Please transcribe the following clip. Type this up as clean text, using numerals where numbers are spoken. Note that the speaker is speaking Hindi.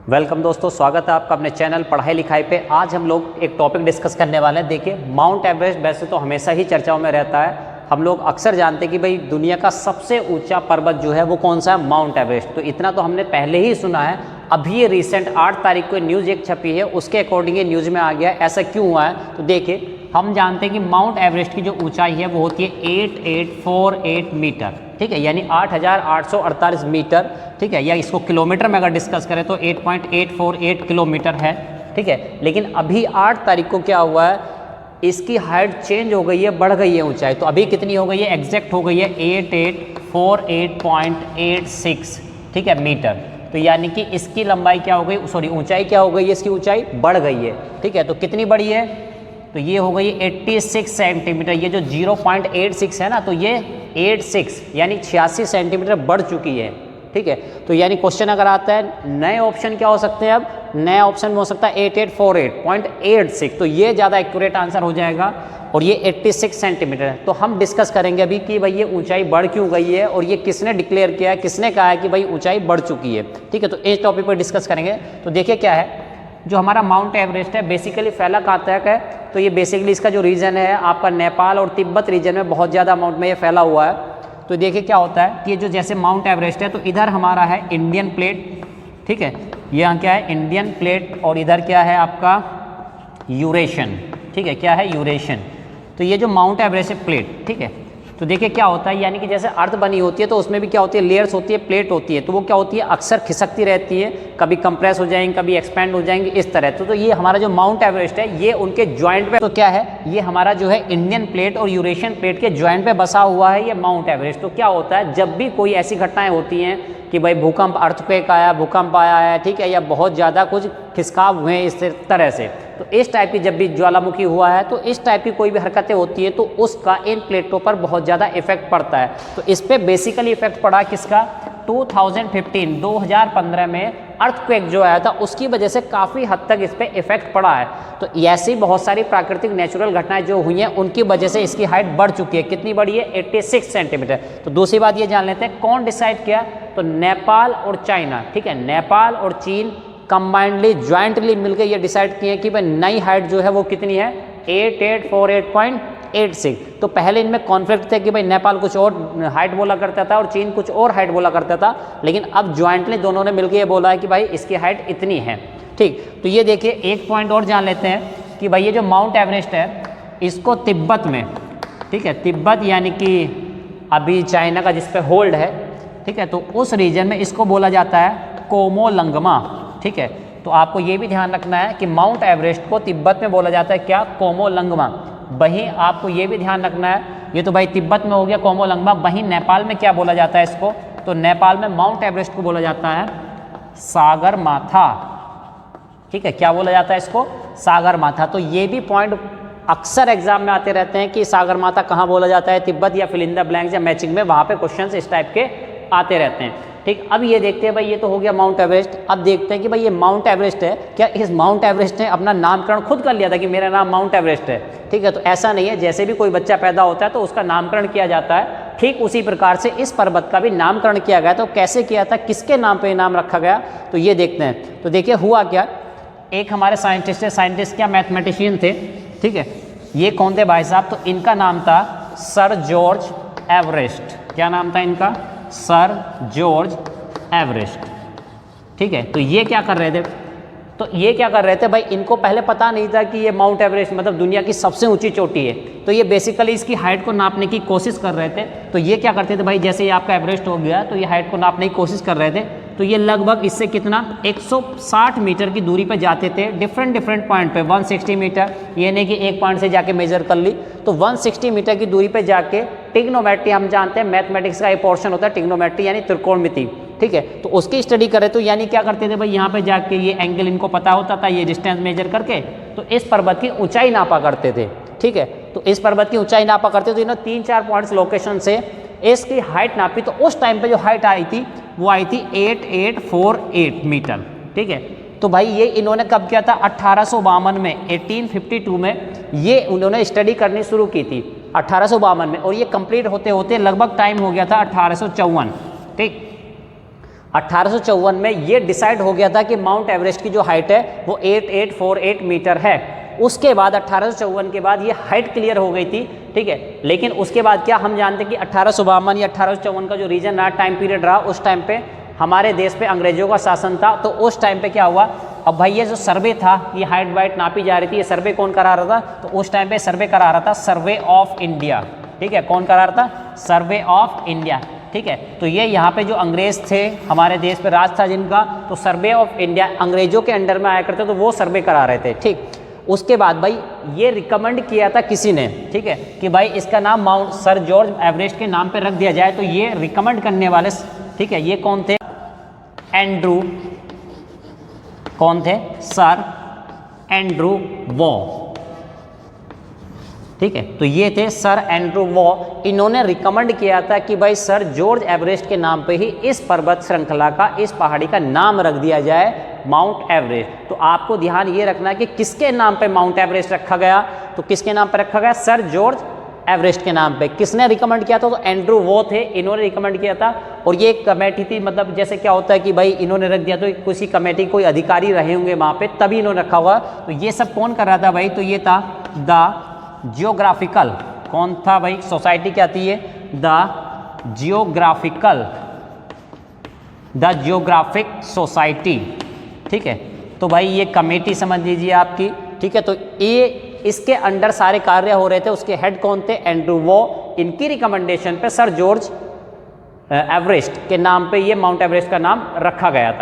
वेलकम दोस्तों, स्वागत है आपका अपने चैनल पढ़ाई लिखाई पे। आज हम लोग एक टॉपिक डिस्कस करने वाले हैं। देखिए, माउंट एवरेस्ट वैसे तो हमेशा ही चर्चाओं में रहता है। हम लोग अक्सर जानते हैं कि भाई दुनिया का सबसे ऊंचा पर्वत जो है वो कौन सा है, माउंट एवरेस्ट। तो इतना तो हमने पहले ही सुना है। अभी ये रिसेंट 8 तारीख को न्यूज़ एक छपी है, उसके अकॉर्डिंग ये न्यूज़ में आ गया। ऐसा क्यों हुआ है? तो देखिए, हम जानते हैं कि माउंट एवरेस्ट की जो ऊंचाई है वो होती है 8848 मीटर, ठीक है, यानी 8848 मीटर, ठीक है, या इसको किलोमीटर में अगर डिस्कस करें तो 8.848 किलोमीटर है, ठीक है। लेकिन अभी 8 तारीख को क्या हुआ है, इसकी हाइट चेंज हो गई है, बढ़ गई है ऊंचाई। तो अभी कितनी हो गई है, एग्जैक्ट हो गई है 8848.86, ठीक है, मीटर। तो यानी कि इसकी लंबाई क्या हो गई, सॉरी ऊंचाई क्या हो गई है, इसकी ऊंचाई बढ़ गई है, ठीक है। तो कितनी बढ़ी है, तो ये हो गई 86 सेंटीमीटर। ये जो 0.86 है ना, तो ये 86 यानी 86 सेंटीमीटर बढ़ चुकी है, ठीक है। तो यानी क्वेश्चन अगर आता है, नए ऑप्शन क्या हो सकते हैं, अब नया ऑप्शन हो सकता है 8848.86, तो ये ज़्यादा एक्यूरेट आंसर हो जाएगा। और ये 86 सेंटीमीटर है। तो हम डिस्कस करेंगे अभी कि भाई ये ऊंचाई बढ़ क्यों गई है और ये किसने डिक्लेयर किया है, किसने कहा है कि भाई ऊंचाई बढ़ चुकी है, ठीक है। तो इस टॉपिक पर डिस्कस करेंगे। तो देखिए क्या है, जो हमारा माउंट एवरेस्ट है बेसिकली फैला कहाँ तक है, तो ये बेसिकली इसका जो रीजन है आपका नेपाल और तिब्बत रीजन में बहुत ज़्यादा अमाउंट में ये फैला हुआ है। तो देखिए क्या होता है कि ये जो जैसे माउंट एवरेस्ट है, तो इधर हमारा है इंडियन प्लेट, ठीक है, यहाँ क्या है इंडियन प्लेट, और इधर क्या है आपका यूरेशियन, ठीक है, क्या है यूरेशियन। तो ये जो माउंट एवरेस्ट है प्लेट, ठीक है। तो देखिए क्या होता है, यानी कि जैसे अर्थ बनी होती है तो उसमें भी क्या होती है, लेयर्स होती है, प्लेट होती है। तो वो क्या होती है, अक्सर खिसकती रहती है, कभी कंप्रेस हो जाएंगी, कभी एक्सपेंड हो जाएंगी, इस तरह। तो ये हमारा जो माउंट एवरेस्ट है ये उनके जॉइंट पे, तो क्या है, ये हमारा जो है इंडियन प्लेट और यूरेशियन प्लेट के जॉइंट पे बसा हुआ है ये माउंट एवरेस्ट। तो क्या होता है, जब भी कोई ऐसी घटनाएं होती हैं कि भाई भूकंप, अर्थक्वेक आया, भूकंप आया है, ठीक है, या बहुत ज़्यादा कुछ खिसकाव हुए इस तरह से, तो इस टाइप की जब भी ज्वालामुखी हुआ है, तो इस टाइप की कोई भी हरकतें होती है तो उसका इन प्लेटों पर बहुत ज़्यादा इफेक्ट पड़ता है। तो इस पर बेसिकली इफेक्ट पड़ा किसका, 2015 में अर्थक्वेक जो आया था उसकी वजह से काफ़ी हद तक इस पर इफेक्ट पड़ा है। तो ऐसी बहुत सारी प्राकृतिक नेचुरल घटनाएं जो हुई हैं उनकी वजह से इसकी हाइट बढ़ चुकी है। कितनी बढ़ी है, 86 सेंटीमीटर। तो दूसरी बात ये जान लेते हैं कौन डिसाइड किया, तो नेपाल और चाइना, ठीक है, नेपाल और चीन कंबाइंडली ज्वाइंटली मिलकर ये डिसाइड किए कि भाई नई हाइट जो है वो कितनी है, 8848.86। तो पहले इनमें कॉन्फ्लिक्ट थे कि भाई नेपाल कुछ और हाइट बोला करता था और चीन कुछ और हाइट बोला करता था, लेकिन अब ज्वाइंटली दोनों ने मिलकर ये बोला है कि भाई इसकी हाइट इतनी है, ठीक। तो ये देखिए एक पॉइंट और जान लेते हैं कि भाई ये जो माउंट एवरेस्ट है इसको तिब्बत में, ठीक है, तिब्बत यानी कि अभी चाइना का जिस पे होल्ड है, ठीक है, तो उस रीजन में इसको बोला जाता है कोमोलंगमा, ठीक है। तो आपको ये भी ध्यान रखना है कि माउंट एवरेस्ट को तिब्बत में बोला जाता है क्या, कोमोलंगमा। वहीं आपको ये भी ध्यान रखना है, ये तो भाई तिब्बत में हो गया कोमोलंगमा, वहीं नेपाल में क्या बोला जाता है इसको, तो नेपाल में माउंट एवरेस्ट को बोला जाता है सागरमाथा, ठीक है, क्या बोला जाता है इसको, सागरमाथा। तो ये भी पॉइंट अक्सर एग्जाम में आते रहते हैं कि सागरमाथा कहाँ बोला जाता है, तिब्बत या फिल इन द ब्लैंक्स या मैचिंग में, वहाँ पे क्वेश्चंस इस टाइप के आते रहते हैं, ठीक। अब ये देखते हैं भाई, ये तो हो गया माउंट एवरेस्ट। अब देखते हैं कि भाई ये माउंट एवरेस्ट है, क्या इस माउंट एवरेस्ट ने अपना नामकरण खुद कर लिया था कि मेरा नाम माउंट एवरेस्ट है, ठीक है। तो ऐसा नहीं है, जैसे भी कोई बच्चा पैदा होता है तो उसका नामकरण किया जाता है, ठीक उसी प्रकार से इस पर्वत का भी नामकरण किया गया। तो कैसे किया था, किसके नाम पर नाम रखा गया, तो ये देखते हैं। तो देखिए हुआ क्या, एक हमारे साइंटिस्ट है, साइंटिस्ट क्या मैथमेटिशियन थे, ठीक है, ये कौन थे भाई साहब, तो इनका नाम था सर जॉर्ज एवरेस्ट। क्या नाम था इनका, सर जॉर्ज एवरेस्ट, ठीक है। तो ये क्या कर रहे थे, तो ये क्या कर रहे थे भाई, इनको पहले पता नहीं था कि ये माउंट एवरेस्ट मतलब दुनिया की सबसे ऊंची चोटी है। तो ये बेसिकली इसकी हाइट को नापने की कोशिश कर रहे थे। तो ये क्या करते थे भाई, जैसे ये आपका एवरेस्ट हो गया तो ये हाइट को नापने की कोशिश कर रहे थे। तो ये लगभग इससे कितना 160 मीटर की दूरी पे जाते थे, डिफरेंट पॉइंट पे, 160 मीटर, ये नहीं कि एक पॉइंट से जाके मेजर कर ली। तो 160 मीटर की दूरी पे जाके ट्रिग्नोमेट्री, हम जानते हैं मैथमेटिक्स का एक पोर्शन होता है ट्रिग्नोमेट्री यानी त्रिकोणमिति, ठीक है, तो उसकी स्टडी करे। तो यानी क्या करते थे भाई, यहाँ पे जाके ये एंगल इनको पता होता था, ये डिस्टेंस मेजर करके तो इस पर्वत की ऊंचाई नापा करते थे, ठीक है। तो इस पर्वत की ऊंचाई नापा करते थे, इन्होंने 3-4 पॉइंट्स लोकेशन से इसकी हाइट नापी। तो उस टाइम पे जो हाइट आई थी वो आई थी 8848 मीटर, ठीक है। तो भाई ये इन्होंने कब किया था, 1852 में, 1852 में ये उन्होंने स्टडी करनी शुरू की थी 1852 में, और ये कंप्लीट होते होते लगभग टाइम हो गया था 1854, ठीक। 1854 में ये डिसाइड हो गया था कि माउंट एवरेस्ट की जो हाइट है वो 8848 मीटर है। उसके बाद 1854 के बाद ये हाइट क्लियर हो गई थी, ठीक है। लेकिन उसके बाद क्या हम जानते हैं कि 1852 या 1854 का जो रीजन रहा, टाइम पीरियड रहा, उस टाइम पे हमारे देश पे अंग्रेजों का शासन था। तो उस टाइम पे क्या हुआ, अब भाई ये जो सर्वे था, ये हाइट वाइट नापी जा रही थी, ये सर्वे कौन करा रहा था, तो उस टाइम पे सर्वे करा रहा था सर्वे ऑफ इंडिया, ठीक है। कौन करा रहा था, सर्वे ऑफ इंडिया, ठीक है। तो ये यहाँ पे जो अंग्रेज थे, हमारे देश पे राज था जिनका, तो सर्वे ऑफ इंडिया अंग्रेजों के अंडर में आया करते, तो वो सर्वे करा रहे थे, ठीक। उसके बाद भाई ये रिकमेंड किया था किसी ने, ठीक है, कि भाई इसका नाम माउंट सर जॉर्ज एवरेस्ट के नाम पे रख दिया जाए। तो ये रिकमेंड करने वाले, ठीक है, ये कौन थे, एंड्रू, कौन थे, सर एंड्रू वॉ, ठीक है। तो ये थे सर एंड्रू वॉ। इन्होंने रिकमेंड किया था कि भाई सर जॉर्ज एवरेस्ट के नाम पे ही इस पर्वत श्रृंखला का, इस पहाड़ी का नाम रख दिया जाए माउंट एवरेस्ट। तो आपको ध्यान ये रखना है कि किसके नाम पे माउंट एवरेस्ट रखा गया, तो किसके नाम पे रखा गया, सर जॉर्ज एवरेस्ट के नाम पे। किसने रिकमेंड किया था, तो एंड्रू वॉ थे, इन्होंने रिकमेंड किया था। और ये एक कमेटी थी, मतलब जैसे क्या होता है कि भाई इन्होंने रख दिया तो किसी कमेटी कोई अधिकारी रहे होंगे वहाँ पे, तभी इन्होंने रखा हुआ। तो ये सब कौन कर रहा था भाई, तो ये था द जियोग्राफिकल, कौन था भाई, सोसाइटी क्या थी ये, the geographical, the geographic society, ठीक है। तो भाई ये कमेटी समझ लीजिए आपकी, ठीक है। तो ये इसके अंडर सारे कार्य हो रहे थे। उसके हेड कौन थे, एंड्रू वॉ। इनकी रिकमेंडेशन पे सर जॉर्ज एवरेस्ट के नाम पे ये माउंट एवरेस्ट का नाम रखा गया था।